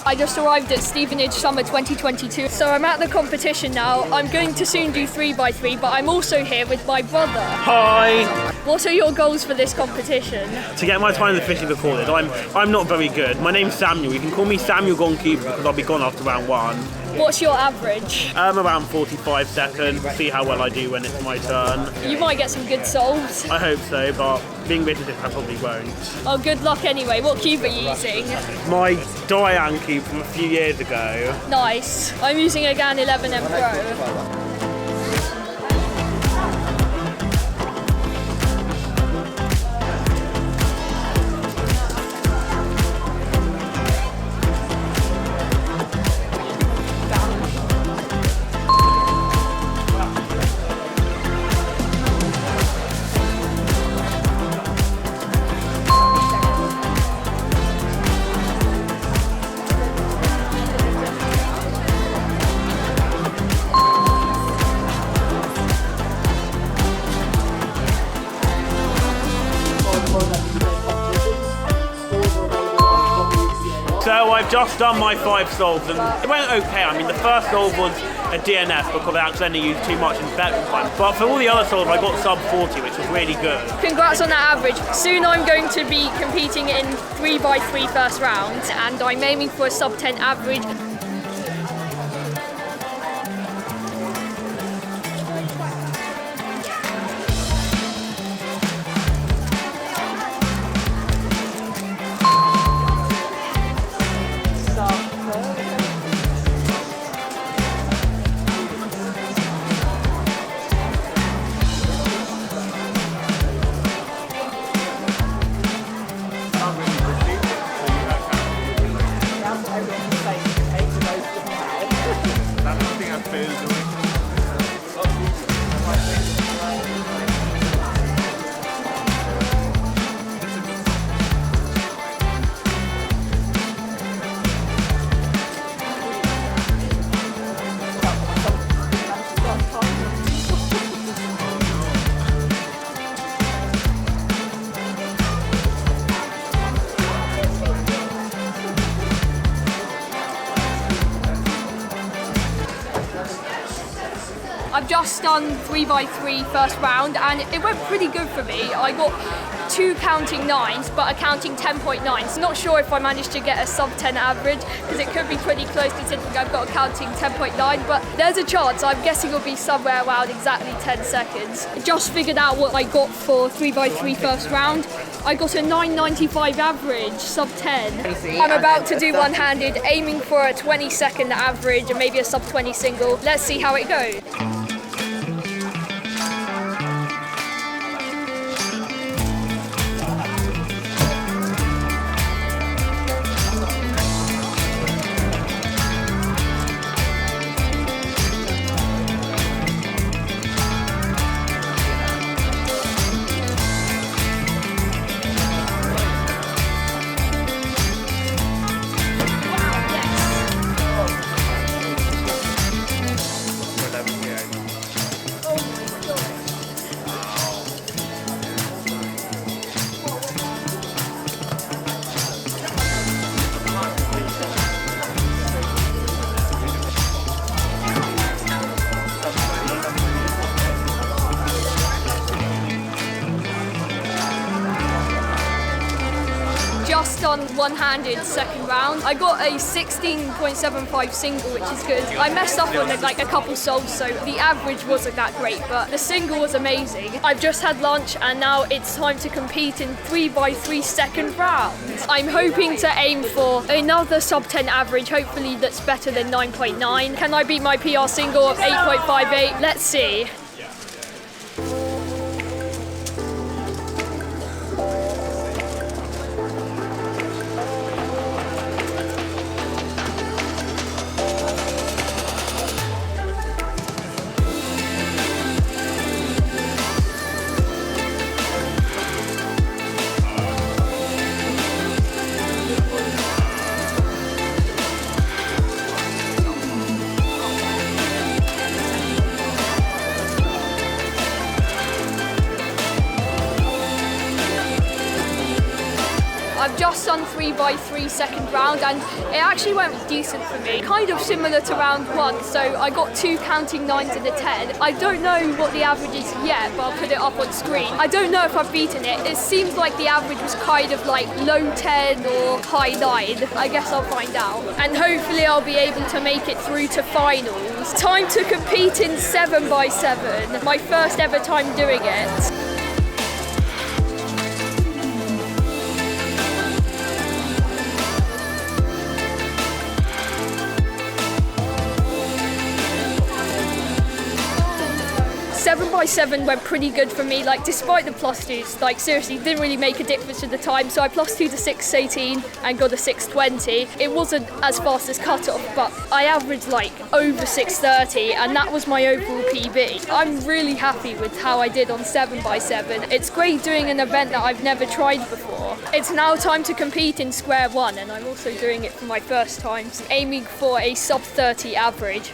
I just arrived at Stevenage Summer 2022, so I'm at the competition now. I'm going to soon do 3x3, but I'm also here with my brother. Hi! What are your goals for this competition? To get my times officially recorded, I'm not very good. My name's Samuel. You can call me SpeedyGoneCuber because I'll be gone after round 1. What's your average? Around 45 seconds. See how well I do when it's my turn. You might get some good solves. I hope so, but being realistic, I probably won't. Oh, good luck anyway. What cube are you using? My Diane cube from a few years ago. Nice. I'm using a GAN 11M Pro. So I've just done my 5 solves and it went okay. I mean, the first solve was a DNF because I accidentally used too much in spectrum time. But for all the other solves, I got sub 40, which was really good. Congrats on that average. Soon I'm going to be competing in 3x3 first round, and I'm aiming for a sub 10 average. I've just done 3x3 first round and it went pretty good for me. I got 2 counting 9s but a counting 10.9s. Not sure if I managed to get a sub 10 average because it could be pretty close considering I've got a counting 10.9, but there's a chance. I'm guessing it'll be somewhere around exactly 10 seconds. I just figured out what I got for 3x3 first round. I got a 9.95 average, sub 10. I'm about to do one-handed, aiming for a 20-second average and maybe a sub 20 single. Let's see how it goes. Just on one-handed second round. I got a 16.75 single, which is good. I messed up on like a couple solves, so the average wasn't that great, but the single was amazing. I've just had lunch and now it's time to compete in 3x3 second round. I'm hoping to aim for another sub 10 average, hopefully that's better than 9.9. Can I beat my PR single of 8.58? Let's see. done 3x3 second round, and it actually went decent for me. Kind of similar to round 1, so I got 2 counting 9s and a 10. I don't know what the average is yet, but I'll put it up on screen. I don't know if I've beaten it. It seems like the average was kind of like low 10 or high 9. I guess I'll find out. And hopefully I'll be able to make it through to finals. Time to compete in 7x7. My first ever time doing it. 7x7 went pretty good for me, like despite the +2s, like seriously didn't really make a difference at the time. So I +2 to 6:18 and got a 6:20. It wasn't as fast as cut-off, but I averaged like over 6:30 and that was my overall PB. I'm really happy with how I did on 7x7. It's great doing an event that I've never tried before. It's now time to compete in square one, and I'm also doing it for my first time, aiming for a sub 30 average.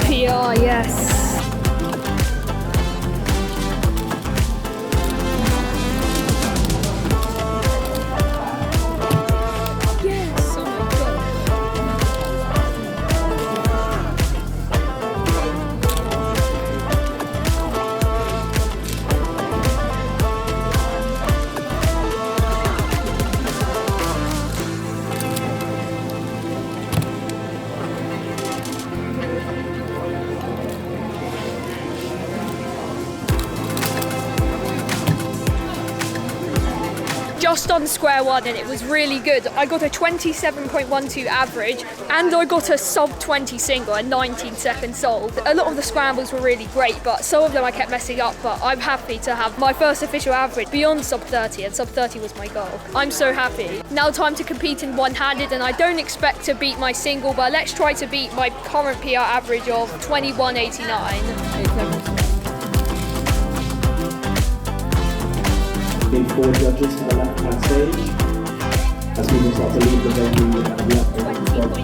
PR, yes. Yes, oh my god. Just on square one, and it was really good. I got a 27.12 average and I got a sub 20 single and 19 second solve. A lot of the scrambles were really great, but some of them I kept messing up, but I'm happy to have my first official average beyond sub 30, and sub 30 was my goal. I'm so happy. Now time to compete in one-handed, and I don't expect to beat my single, but let's try to beat my current PR average of 21.89. Big 4 judges to the left-hand stage. As people start to leave the venue, we have the judge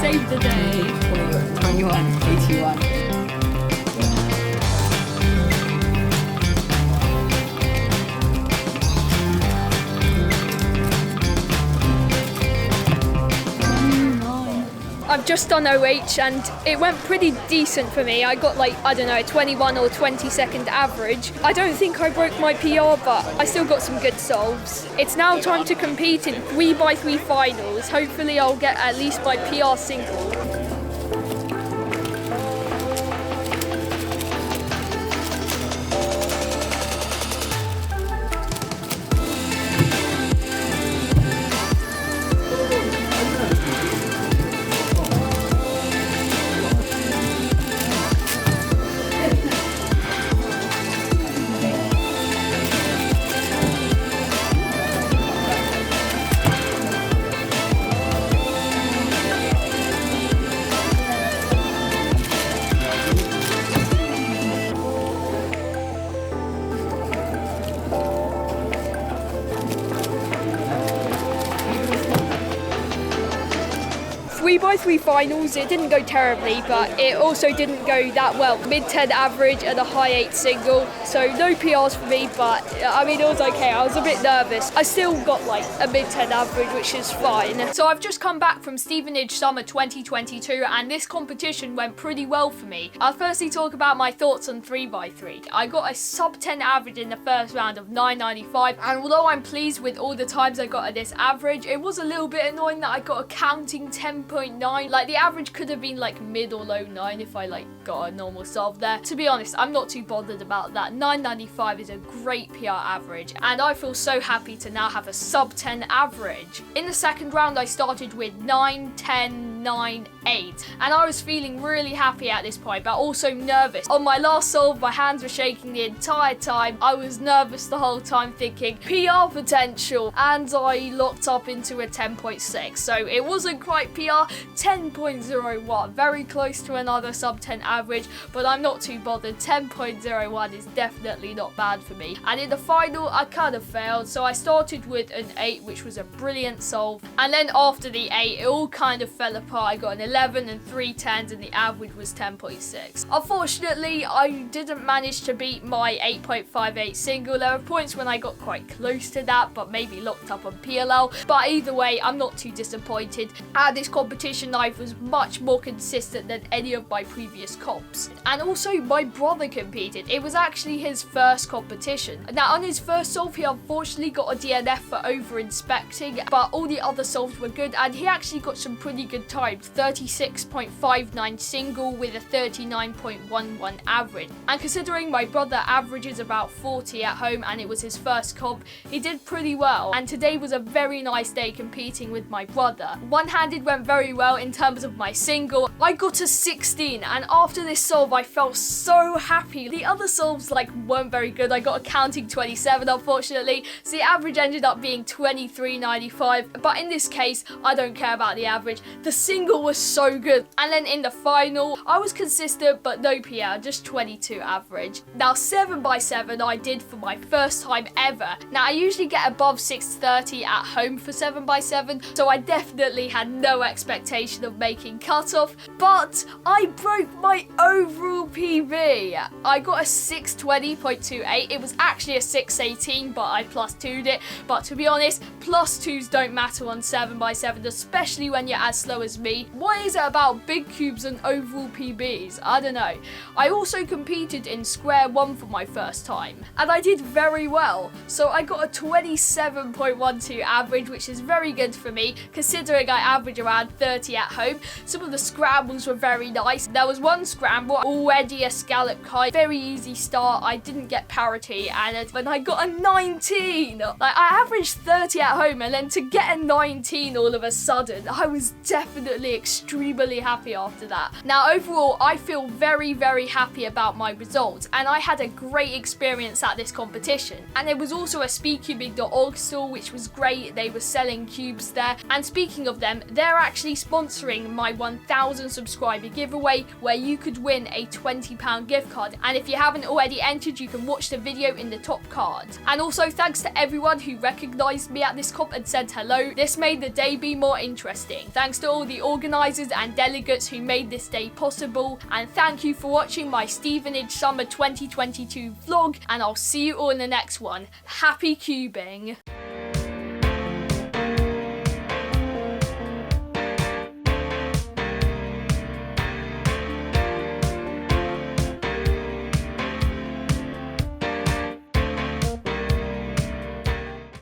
Save the day. 21.81. I've just done OH and it went pretty decent for me. I got like, I don't know, 21 or 20 second average. I don't think I broke my PR, but I still got some good solves. It's now time to compete in 3x3 finals. Hopefully I'll get at least my PR single. 3x3 finals, it didn't go terribly, but it also didn't go that well. Mid-10 average and a high 8 single, so no PRs for me, but I mean, it was okay. I was a bit nervous. I still got like a mid-10 average, which is fine. So I've just come back from Stevenage Summer 2022, and this competition went pretty well for me. I'll firstly talk about my thoughts on 3x3. I got a sub-10 average in the first round of 9.95, and although I'm pleased with all the times I got at this average, it was a little bit annoying that I got a counting 10.9. Like, the average could have been like mid or low 9 if I like got a normal solve there. To be honest, I'm not too bothered about that. 9.95 is a great PR average, and I feel so happy to now have a sub-10 average. In the second round, I started with 9, 10, 9, 8, and I was feeling really happy at this point, but also nervous. On my last solve, my hands were shaking the entire time. I was nervous the whole time, thinking PR potential, and I locked up into a 10.6, so it wasn't quite PR. 10.01, very close to another sub-10 average, but I'm not too bothered. 10.01 is definitely not bad for me. And in the final, I kind of failed, so I started with an 8, which was a brilliant solve, and then after the 8, it all kind of fell apart. I got an 11 and 3 10s, and the average was 10.6. Unfortunately, I didn't manage to beat my 8.58 single. There were points when I got quite close to that, but maybe locked up on PLL. But either way, I'm not too disappointed. At this competition, I was much more consistent than any of my previous comps. And also, my brother competed. It was actually his first competition. Now, on his first solve, he unfortunately got a DNF for over-inspecting, but all the other solves were good, and he actually got some pretty good times. 36.59 single with a 39.11 average. And considering my brother averages about 40 at home and it was his first comp, he did pretty well. And today was a very nice day competing with my brother. One-handed went very well in terms of my single. I got a 16, and after this solve I felt so happy. The other solves like weren't very good. I got a counting 27 unfortunately, so the average ended up being 23.95, but in this case I don't care about the average. The single was so good. And then in the final, I was consistent but no PR, just 22 average. Now 7x7 I did for my first time ever. Now I usually get above 630 at home for 7x7, so I definitely had no expectation of making cutoff, but I broke my overall PB. I got a 620.28. It was actually a 618, but I plus 2'd it. But to be honest, plus 2s don't matter on 7x7, especially when you're as slow as me. What is it about big cubes and overall PBs? I don't know. I also competed in square 1 for my first time, and I did very well. So I got a 27.12 average, which is very good for me, considering I average around 30 at home. Some of the scrambles were very nice. There was one scramble, already a scallop kite, very easy start. I didn't get parity, and when I got a 19, like I averaged 30 at home, and then to get a 19 all of a sudden, I was definitely extremely happy after that. Now overall, I feel very, very happy about my results, and I had a great experience at this competition. And there was also a SpeedyGoneCuber stall, which was great. They were selling cubes there, and speaking of them, they're actually sponsoring my 1,000 subscriber giveaway, where you could win a £20 gift card, and if you haven't already entered, you can watch the video in the top card. And also thanks to everyone who recognised me at this comp and said hello. This made the day be more interesting. Thanks to all the organisers and delegates who made this day possible, and thank you for watching my Stevenage Summer 2022 vlog, and I'll see you all in the next one. Happy cubing!